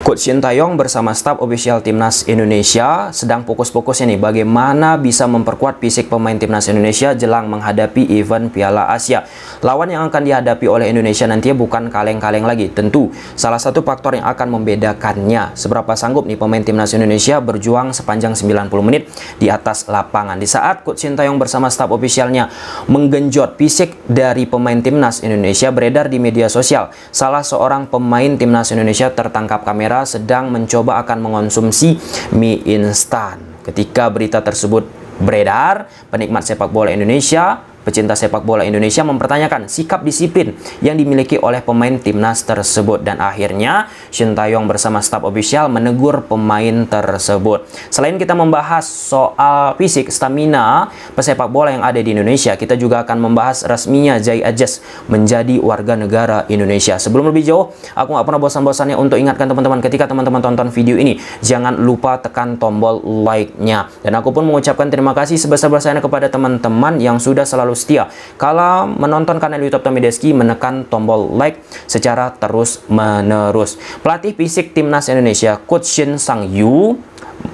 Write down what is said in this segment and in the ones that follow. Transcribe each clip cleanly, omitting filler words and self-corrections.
Coach Sintayong bersama staf official Timnas Indonesia sedang fokus-fokusnya nih bagaimana bisa memperkuat fisik pemain Timnas Indonesia jelang menghadapi event Piala Asia. Lawan yang akan dihadapi oleh Indonesia nantinya bukan kaleng-kaleng lagi. Tentu salah satu faktor yang akan membedakannya seberapa sanggup nih pemain Timnas Indonesia berjuang sepanjang 90 menit di atas lapangan. Di saat Coach Sintayong bersama staf officialnya menggenjot fisik dari pemain Timnas Indonesia, beredar di media sosial salah seorang pemain Timnas Indonesia tertangkap kamera sedang mencoba akan mengonsumsi mie instan. Ketika berita tersebut beredar, penikmat sepak bola Indonesia, pecinta sepak bola Indonesia mempertanyakan sikap disiplin yang dimiliki oleh pemain timnas tersebut, dan akhirnya Sintayong bersama staf official menegur pemain tersebut. Selain kita membahas soal fisik stamina pesepak bola yang ada di Indonesia, kita juga akan membahas resminya Zai Ajas menjadi warga negara Indonesia. Sebelum lebih jauh, aku nggak pernah bosan-bosannya untuk ingatkan teman-teman, ketika teman-teman tonton video ini, jangan lupa tekan tombol like-nya. Dan aku pun mengucapkan terima kasih sebesar-besarnya kepada teman-teman yang sudah selalu setia kalau menonton kanal YouTube Tommy Deski, menekan tombol like secara terus-menerus. Pelatih fisik Timnas Indonesia, Coach Shin Sang-yu,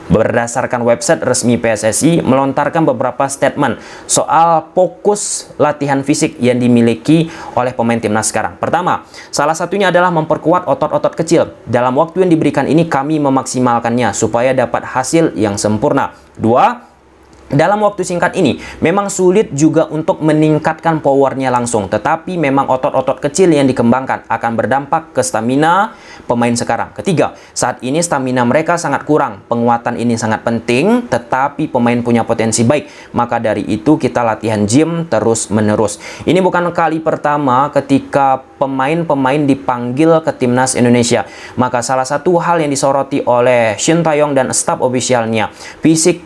berdasarkan website resmi PSSI melontarkan beberapa statement soal fokus latihan fisik yang dimiliki oleh pemain timnas sekarang. Pertama, salah satunya adalah memperkuat otot-otot kecil. Dalam waktu yang diberikan ini kami memaksimalkannya supaya dapat hasil yang sempurna. Dua, dalam waktu singkat ini, memang sulit juga untuk meningkatkan powernya langsung. Tetapi memang otot-otot kecil yang dikembangkan akan berdampak ke stamina pemain sekarang. Ketiga, saat ini stamina mereka sangat kurang. Penguatan ini sangat penting, tetapi pemain punya potensi baik. Maka dari itu kita latihan gym terus-menerus. Ini bukan kali pertama ketika pemain-pemain dipanggil ke Timnas Indonesia. Maka salah satu hal yang disoroti oleh Sintayong dan staf officialnya, fisik,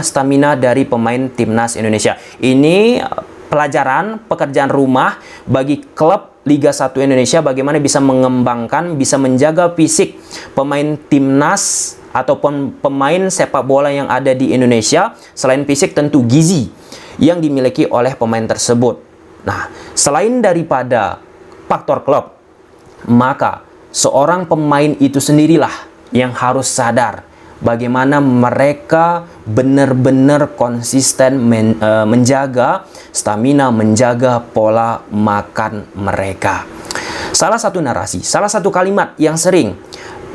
stamina dari pemain Timnas Indonesia. Ini pelajaran, pekerjaan rumah bagi klub Liga 1 Indonesia, bagaimana bisa mengembangkan, bisa menjaga fisik pemain timnas ataupun pemain sepak bola yang ada di Indonesia. Selain fisik, tentu gizi yang dimiliki oleh pemain tersebut. Nah, selain daripada faktor klub, maka seorang pemain itu sendirilah yang harus sadar bagaimana mereka benar-benar konsisten menjaga stamina, menjaga pola makan mereka. Salah satu narasi, salah satu kalimat yang sering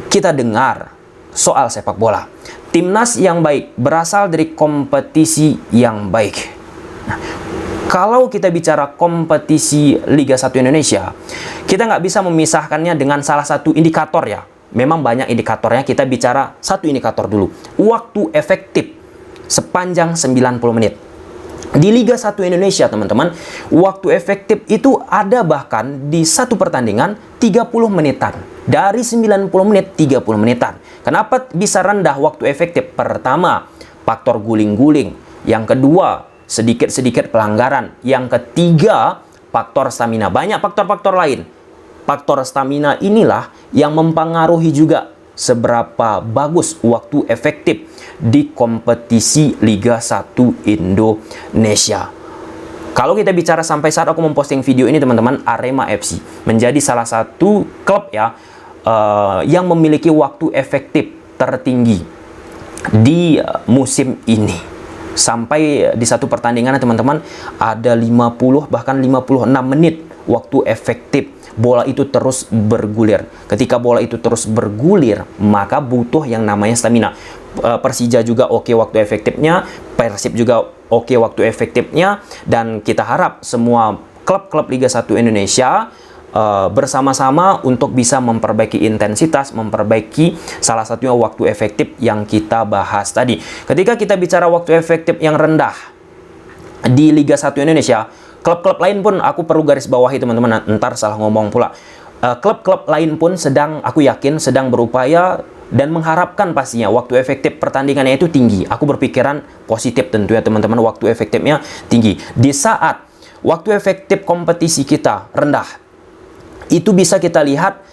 kita dengar soal sepak bola, timnas yang baik berasal dari kompetisi yang baik. Nah, kalau kita bicara kompetisi Liga 1 Indonesia, kita nggak bisa memisahkannya dengan salah satu indikator ya. Memang banyak indikatornya, kita bicara satu indikator dulu. Waktu efektif sepanjang 90 menit. Di Liga 1 Indonesia, teman-teman, waktu efektif itu ada bahkan di satu pertandingan 30 menitan. Dari 90 menit, 30 menitan. Kenapa bisa rendah waktu efektif? Pertama, faktor guling-guling. Yang kedua, sedikit-sedikit pelanggaran. Yang ketiga, faktor stamina. Banyak faktor-faktor lain. Faktor stamina inilah yang mempengaruhi juga seberapa bagus waktu efektif di kompetisi Liga 1 Indonesia. Kalau kita bicara sampai saat aku memposting video ini, teman-teman, Arema FC menjadi salah satu klub ya yang memiliki waktu efektif tertinggi di musim ini. Sampai di satu pertandingan, teman-teman, ada 50 bahkan 56 menit waktu efektif. Bola itu terus bergulir. Ketika bola itu terus bergulir, maka butuh yang namanya stamina. Persija juga oke waktu efektifnya, Persib juga oke waktu efektifnya, dan kita harap semua klub-klub Liga 1 Indonesia bersama-sama untuk bisa memperbaiki intensitas, memperbaiki salah satunya waktu efektif yang kita bahas tadi. Ketika kita bicara waktu efektif yang rendah di Liga 1 Indonesia, klub-klub lain pun aku perlu garis bawahi, teman-teman, ntar salah ngomong pula. Klub-klub lain pun aku yakin sedang berupaya dan mengharapkan pastinya waktu efektif pertandingannya itu tinggi. Aku berpikiran positif tentu ya, teman-teman, waktu efektifnya tinggi. Di saat waktu efektif kompetisi kita rendah, itu bisa kita lihat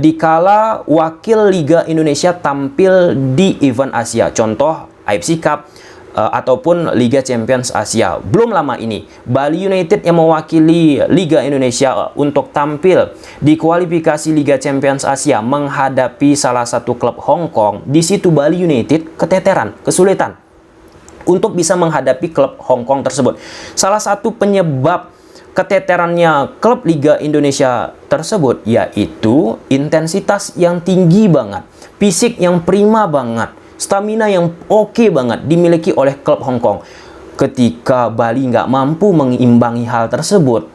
dikala wakil Liga Indonesia tampil di event Asia. Contoh AFC Cup, ataupun Liga Champions Asia. Belum lama ini, Bali United yang mewakili Liga Indonesia untuk tampil di kualifikasi Liga Champions Asia menghadapi salah satu klub Hong Kong. Di situ Bali United keteteran, kesulitan untuk bisa menghadapi klub Hong Kong tersebut. Salah satu penyebab keteterannya klub Liga Indonesia tersebut yaitu intensitas yang tinggi banget, fisik yang prima banget, stamina yang oke banget dimiliki oleh klub Hong Kong. Ketika Bali nggak mampu mengimbangi hal tersebut,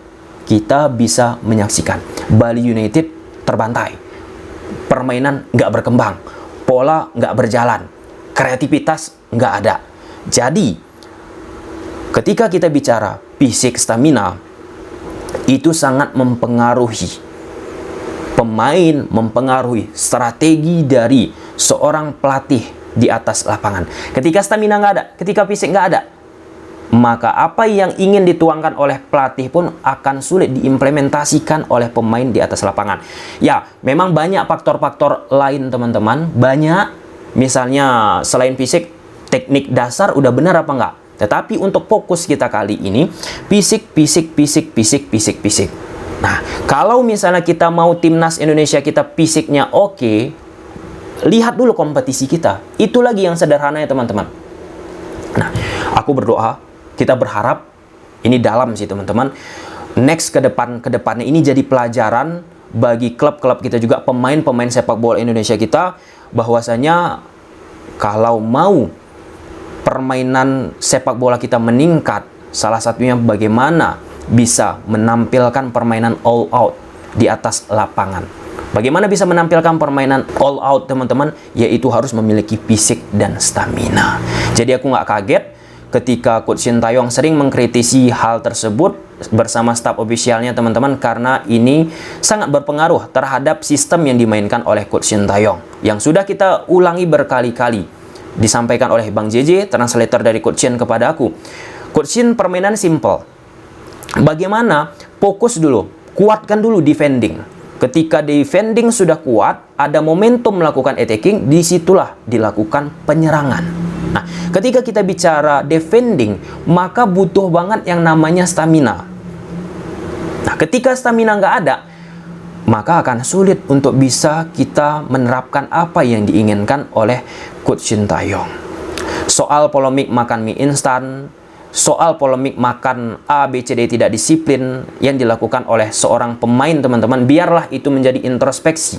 kita bisa menyaksikan Bali United terbantai. Permainan nggak berkembang, pola nggak berjalan, kreativitas nggak ada. Jadi, ketika kita bicara fisik, stamina, itu sangat mempengaruhi pemain, mempengaruhi strategi dari seorang pelatih di atas lapangan. Ketika stamina nggak ada, ketika fisik nggak ada, maka apa yang ingin dituangkan oleh pelatih pun akan sulit diimplementasikan oleh pemain di atas lapangan. Ya, memang banyak faktor-faktor lain teman-teman, banyak. Misalnya selain fisik, teknik dasar udah benar apa enggak. Tetapi untuk fokus kita kali ini, fisik. Nah, kalau misalnya kita mau timnas Indonesia kita fisiknya oke, lihat dulu kompetisi kita. Itu lagi yang sederhana ya teman-teman. Nah, aku berdoa, kita berharap, ini dalam sih teman-teman, next ke depannya ini jadi pelajaran bagi klub-klub kita juga, pemain-pemain sepak bola Indonesia kita, bahwasanya kalau mau permainan sepak bola kita meningkat, salah satunya bagaimana bisa menampilkan permainan all out di atas lapangan. Bagaimana bisa menampilkan permainan all out teman-teman? Yaitu harus memiliki fisik dan stamina. Jadi aku nggak kaget ketika Coach Shin Tae-yong sering mengkritisi hal tersebut bersama staf ofisialnya teman-teman, karena ini sangat berpengaruh terhadap sistem yang dimainkan oleh Coach Shin Tae-yong yang sudah kita ulangi berkali-kali, disampaikan oleh Bang JJ, translator dari Coach Shin kepada aku. Coach Shin permainan simple. Bagaimana? Fokus dulu, kuatkan dulu defending. Ketika defending sudah kuat, ada momentum melakukan attacking, disitulah dilakukan penyerangan. Nah, ketika kita bicara defending, maka butuh banget yang namanya stamina. Nah, ketika stamina nggak ada, maka akan sulit untuk bisa kita menerapkan apa yang diinginkan oleh Coach Shin Tae-yong. Soal polemik makan mie instan, soal polemik makan A, B, C, D tidak disiplin yang dilakukan oleh seorang pemain teman-teman, biarlah itu menjadi introspeksi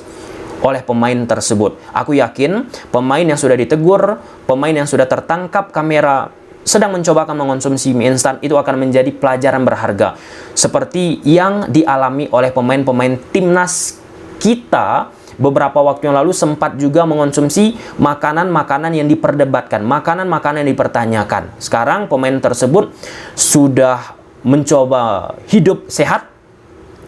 oleh pemain tersebut. Aku yakin pemain yang sudah ditegur, pemain yang sudah tertangkap kamera sedang mencoba mengonsumsi mie instan, itu akan menjadi pelajaran berharga. Seperti yang dialami oleh pemain-pemain timnas kita beberapa waktu yang lalu, sempat juga mengonsumsi makanan-makanan yang diperdebatkan, makanan-makanan yang dipertanyakan. Sekarang pemain tersebut sudah mencoba hidup sehat,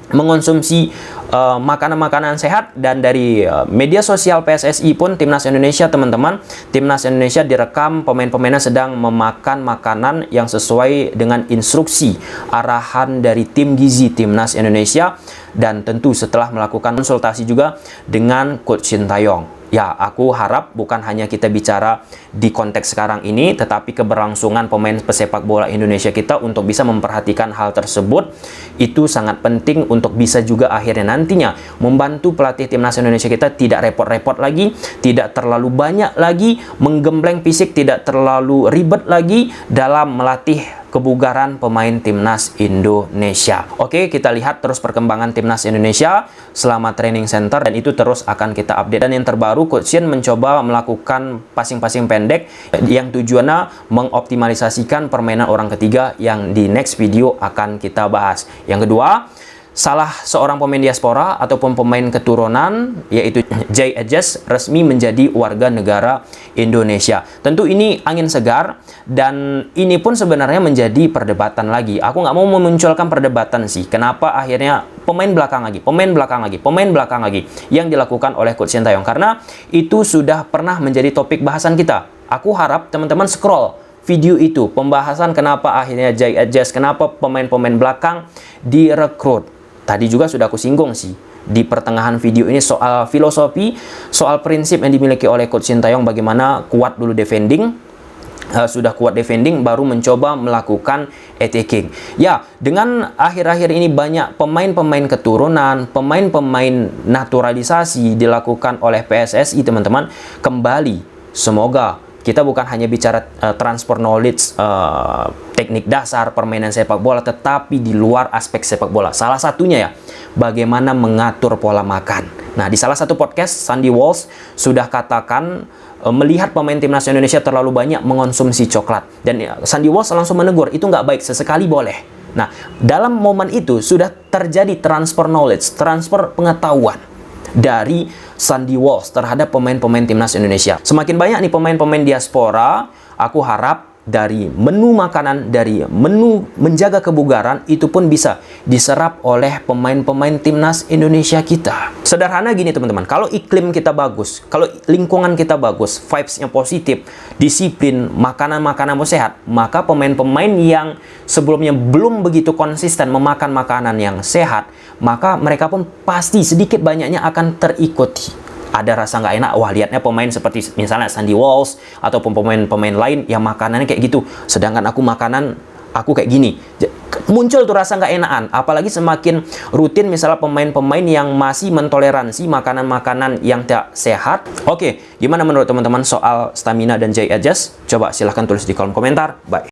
mengonsumsi makanan-makanan sehat, dan dari media sosial PSSI pun Timnas Indonesia teman-teman, Timnas Indonesia direkam pemain-pemainnya sedang memakan makanan yang sesuai dengan instruksi arahan dari tim gizi Timnas Indonesia, dan tentu setelah melakukan konsultasi juga dengan Coach Shin Tae-yong. Ya, aku harap bukan hanya kita bicara di konteks sekarang ini, tetapi keberlangsungan pemain pesepak bola Indonesia kita untuk bisa memperhatikan hal tersebut, itu sangat penting untuk bisa juga akhirnya nantinya membantu pelatih Timnas Indonesia kita tidak repot-repot lagi, tidak terlalu banyak lagi menggembleng fisik, tidak terlalu ribet lagi dalam melatih kebugaran pemain Timnas Indonesia. Oke, kita lihat terus perkembangan Timnas Indonesia selama training center, dan itu terus akan kita update. Dan yang terbaru, Coach Shin mencoba melakukan passing-passing pendek yang tujuannya mengoptimalisasikan permainan orang ketiga, yang di next video akan kita bahas. Yang kedua, salah seorang pemain diaspora ataupun pemain keturunan, yaitu Jay Edges, resmi menjadi warga negara Indonesia. Tentu ini angin segar, dan ini pun sebenarnya menjadi perdebatan lagi. Aku nggak mau memunculkan perdebatan sih, kenapa akhirnya pemain belakang lagi yang dilakukan oleh Coach Shin Tae-yong, karena itu sudah pernah menjadi topik bahasan kita. Aku harap teman-teman scroll video itu, pembahasan kenapa akhirnya Jay Edges, kenapa pemain-pemain belakang direkrut. Tadi juga sudah aku singgung sih di pertengahan video ini soal filosofi, soal prinsip yang dimiliki oleh Coach Shin Tae-yong, bagaimana kuat dulu defending, sudah kuat defending, baru mencoba melakukan attacking. Ya, dengan akhir-akhir ini banyak pemain-pemain keturunan, pemain-pemain naturalisasi dilakukan oleh PSSI, teman-teman. Kembali, semoga kita bukan hanya bicara transfer knowledge, teknik dasar permainan sepak bola, tetapi di luar aspek sepak bola. Salah satunya ya, bagaimana mengatur pola makan. Nah, di salah satu podcast, Sandy Walsh sudah katakan melihat pemain timnas Indonesia terlalu banyak mengonsumsi coklat. Dan Sandy Walsh langsung menegur, itu nggak baik, sesekali boleh. Nah, dalam momen itu sudah terjadi transfer knowledge, transfer pengetahuan dari Sandy Walsh terhadap pemain-pemain timnas Indonesia. Semakin banyak nih pemain-pemain diaspora, aku harap dari menu makanan, dari menu menjaga kebugaran, itu pun bisa diserap oleh pemain-pemain timnas Indonesia kita. Sederhana gini teman-teman, kalau iklim kita bagus, kalau lingkungan kita bagus, vibes-nya positif, disiplin, makanan-makanan sehat, maka pemain-pemain yang sebelumnya belum begitu konsisten memakan makanan yang sehat, maka mereka pun pasti sedikit banyaknya akan terikuti. Ada rasa nggak enak, wah lihatnya pemain seperti misalnya Sandy Walsh ataupun pemain-pemain lain yang makanannya kayak gitu, sedangkan aku kayak gini. Muncul tuh rasa nggak enakan, apalagi semakin rutin misalnya pemain-pemain yang masih mentoleransi makanan-makanan yang tidak sehat. Oke, gimana menurut teman-teman soal stamina dan Jay Adjust? Coba silahkan tulis di kolom komentar. Bye.